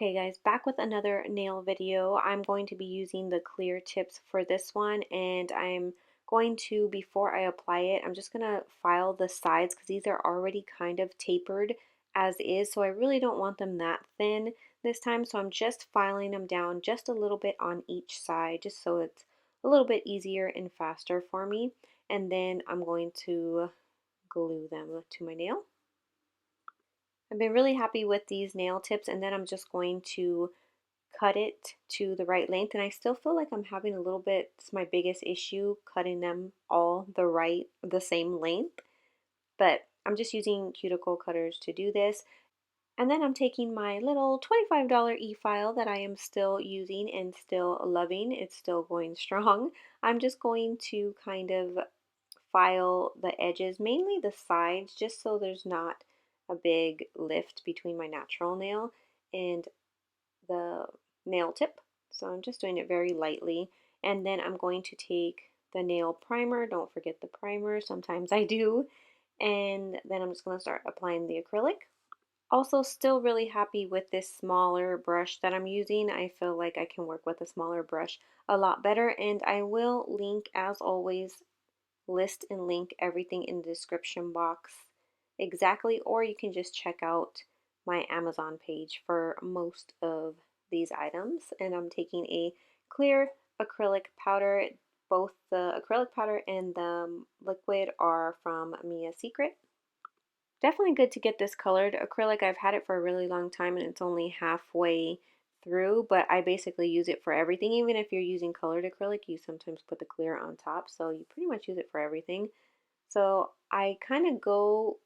Okay guys, back with another nail video. I'm going to be using the clear tips for this one, and I'm going to, before I apply it, I'm just going to file the sides because these are already kind of tapered as is, so I really don't want them that thin this time, so I'm just filing them down just a little bit on each side just so it's a little bit easier and faster for me. And then I'm going to glue them to my nail. I've been really happy with these nail tips, and then I'm just going to cut it to the right length, and I still feel like I'm having a little bit, it's my biggest issue, cutting them all the same length, but I'm just using cuticle cutters to do this. And then I'm taking my little $25 e-file that I am still using and still loving. It's still going strong. I'm just going to kind of file the edges, mainly the sides, just so there's not a big lift between my natural nail and the nail tip. So I'm just doing it very lightly. And then I'm going to take the nail primer. Don't forget the primer. Sometimes I do. And then I'm just going to start applying the acrylic. Also, still really happy with this smaller brush that I'm using. I feel like I can work with a smaller brush a lot better. And I will link, as always, list and link everything in the description box exactly, or you can just check out my Amazon page for most of these items. And I'm taking a clear acrylic powder. Both the acrylic powder and the liquid are from Mia Secret. Definitely good to get this colored acrylic. I've had it for a really long time and it's only halfway through, but I basically use it for everything. Even if you're using colored acrylic, you sometimes put the clear on top, so you pretty much use it for everything. So I kind of go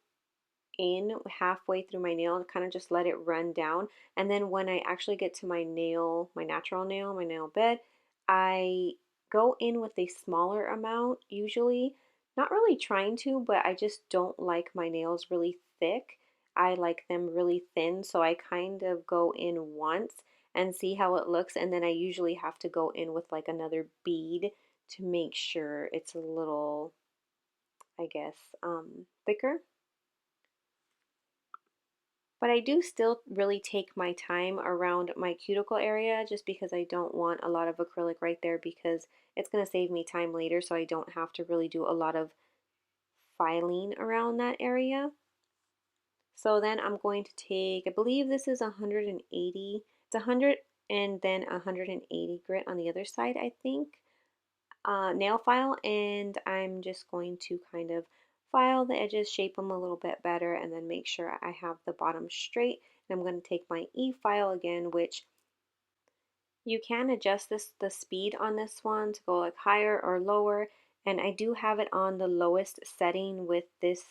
in halfway through my nail and kind of just let it run down, and then when I actually get to my nail, my natural nail, my nail bed, I go in with a smaller amount usually, not really trying to, but I just don't like my nails really thick. I like them really thin, so I kind of go in once and see how it looks, and then I usually have to go in with like another bead to make sure it's a little, I guess, thicker. But I do still really take my time around my cuticle area just because I don't want a lot of acrylic right there, because it's going to save me time later, so I don't have to really do a lot of filing around that area. So then I'm going to take, I believe this is 180, it's 100 and then 180 grit on the other side, I think, nail file, and I'm just going to kind of file the edges, shape them a little bit better, and then make sure I have the bottom straight. And I'm going to take my e-file again, which you can adjust the speed on this one to go like higher or lower, and I do have it on the lowest setting with this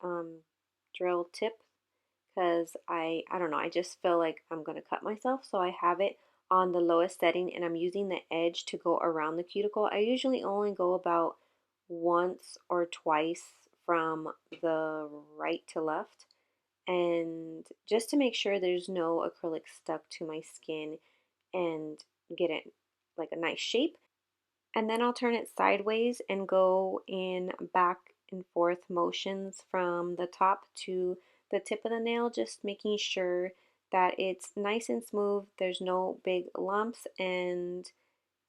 um, drill tip because I don't know, I just feel like I'm going to cut myself, so I have it on the lowest setting, and I'm using the edge to go around the cuticle. I usually only go about once or twice from the right to left, and just to make sure there's no acrylic stuck to my skin and get it like a nice shape. And then I'll turn it sideways and go in back and forth motions from the top to the tip of the nail, just making sure that it's nice and smooth, there's no big lumps, and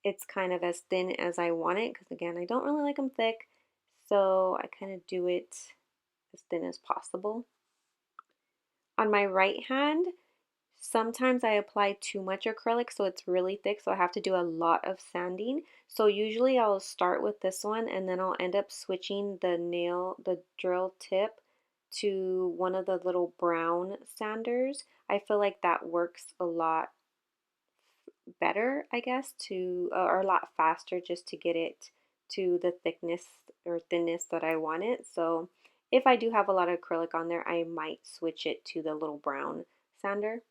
it's kind of as thin as I want it, because again, I don't really like them thick, so I kind of do it as thin as possible. On my right hand, sometimes I apply too much acrylic, so it's really thick, so I have to do a lot of sanding. So usually I'll start with this one, and then I'll end up switching the drill tip to one of the little brown sanders. I feel like that works a lot better, I guess, or a lot faster, just to get it to the thickness or thinness that I want it. So if I do have a lot of acrylic on there, I might switch it to the little brown sander.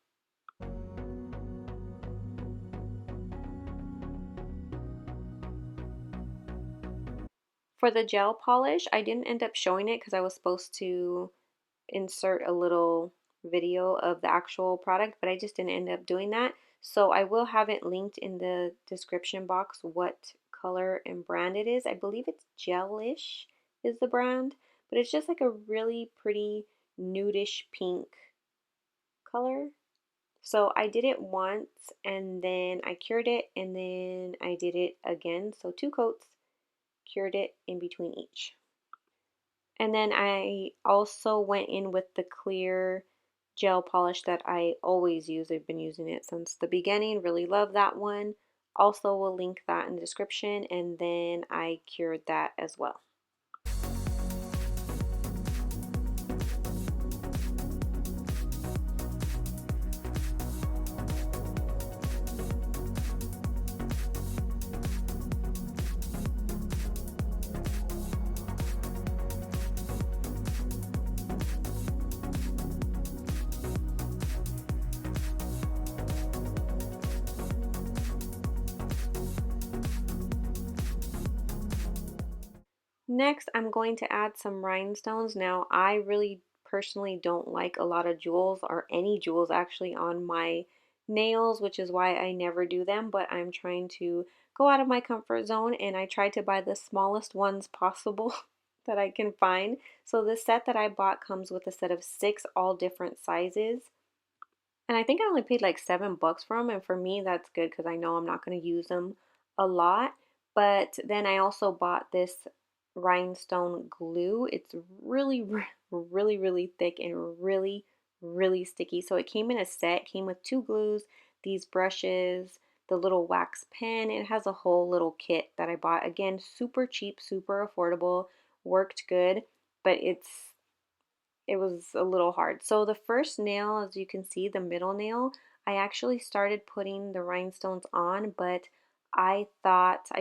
For the gel polish, I didn't end up showing it because I was supposed to insert a little video of the actual product, but I just didn't end up doing that. So I will have it linked in the description box what color and brand it is. I believe it's Gelish is the brand, but it's just like a really pretty nudish pink color. So I did it once and then I cured it and then I did it again. So 2 coats, cured it in between each. And then I also went in with the clear gel polish that I always use. I've been using it since the beginning. Really love that one. Also will link that in the description, and then I cured that as well. Next, I'm going to add some rhinestones. Now, I really personally don't like a lot of jewels or any jewels actually on my nails, which is why I never do them, but I'm trying to go out of my comfort zone and I try to buy the smallest ones possible that I can find. So this set that I bought comes with a set of 6 all different sizes. And I think I only paid like $7 for them, and for me that's good because I know I'm not going to use them a lot. But then I also bought this rhinestone glue. It's really, really thick and really sticky. So it came in a set, it came with 2 glues, these brushes, the little wax pen. It has a whole little kit that I bought. Again, super cheap, super affordable, worked good, but it was a little hard. So the first nail, as you can see, the middle nail, I actually started putting the rhinestones on, but I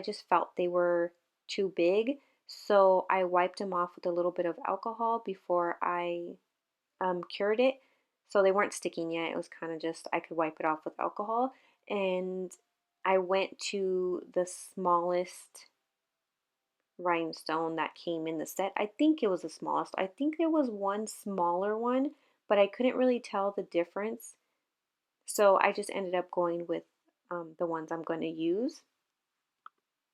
just felt they were too big. So I wiped them off with a little bit of alcohol before I cured it. So they weren't sticking yet. It was kind of just, I could wipe it off with alcohol. And I went to the smallest rhinestone that came in the set. I think it was the smallest. I think there was one smaller one, but I couldn't really tell the difference. So I just ended up going with the ones I'm going to use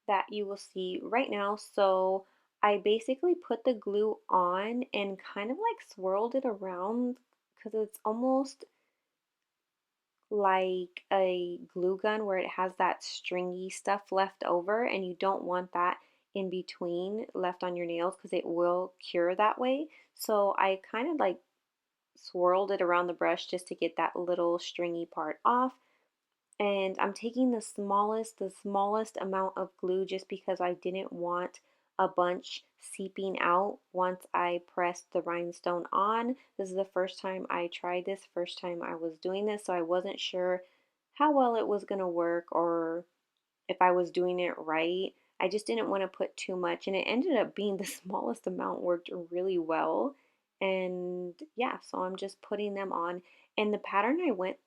that you will see right now. So I basically put the glue on and kind of like swirled it around because it's almost like a glue gun where it has that stringy stuff left over, and you don't want that in between left on your nails because it will cure that way. So I kind of like swirled it around the brush just to get that little stringy part off. And I'm taking the smallest amount of glue just because I didn't want a bunch seeping out once I pressed the rhinestone on. This is the first time I tried this, first time I was doing this, so I wasn't sure how well it was going to work or if I was doing it right. I just didn't want to put too much, and it ended up being the smallest amount worked really well. And yeah, so I'm just putting them on. And the pattern I went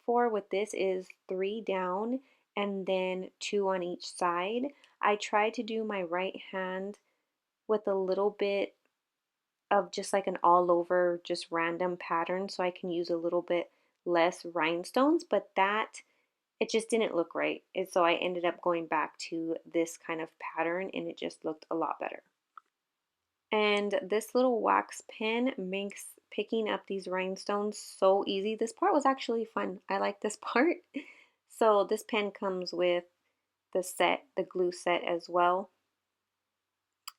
for with this is 3 down and then 2 on each side. I tried to do my right hand with a little bit of just like an all over just random pattern so I can use a little bit less rhinestones, but that it just didn't look right. And so I ended up going back to this kind of pattern and it just looked a lot better. And this little wax pen makes picking up these rhinestones so easy. This part was actually fun. I like this part. So this pen comes with the set, the glue set as well.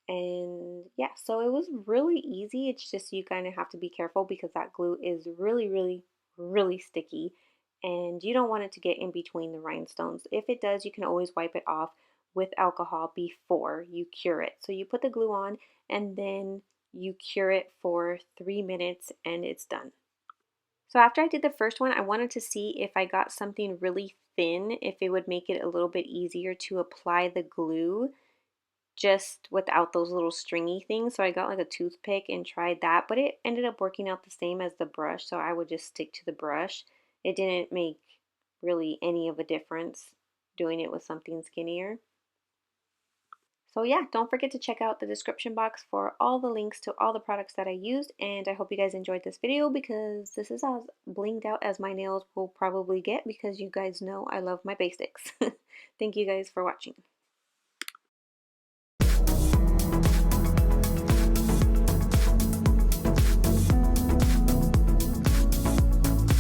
And yeah, so it was really easy. It's just you kind of have to be careful because that glue is really sticky and you don't want it to get in between the rhinestones. If it does, you can always wipe it off with alcohol before you cure it. So you put the glue on and then you cure it for 3 minutes and it's done. So after I did the first one, I wanted to see if I got something really thin, if it would make it a little bit easier to apply the glue just without those little stringy things. So I got like a toothpick and tried that, but it ended up working out the same as the brush, so I would just stick to the brush. It didn't make really any of a difference doing it with something skinnier. So yeah, don't forget to check out the description box for all the links to all the products that I used, and I hope you guys enjoyed this video because this is as blinged out as my nails will probably get because you guys know I love my basics. Thank you guys for watching.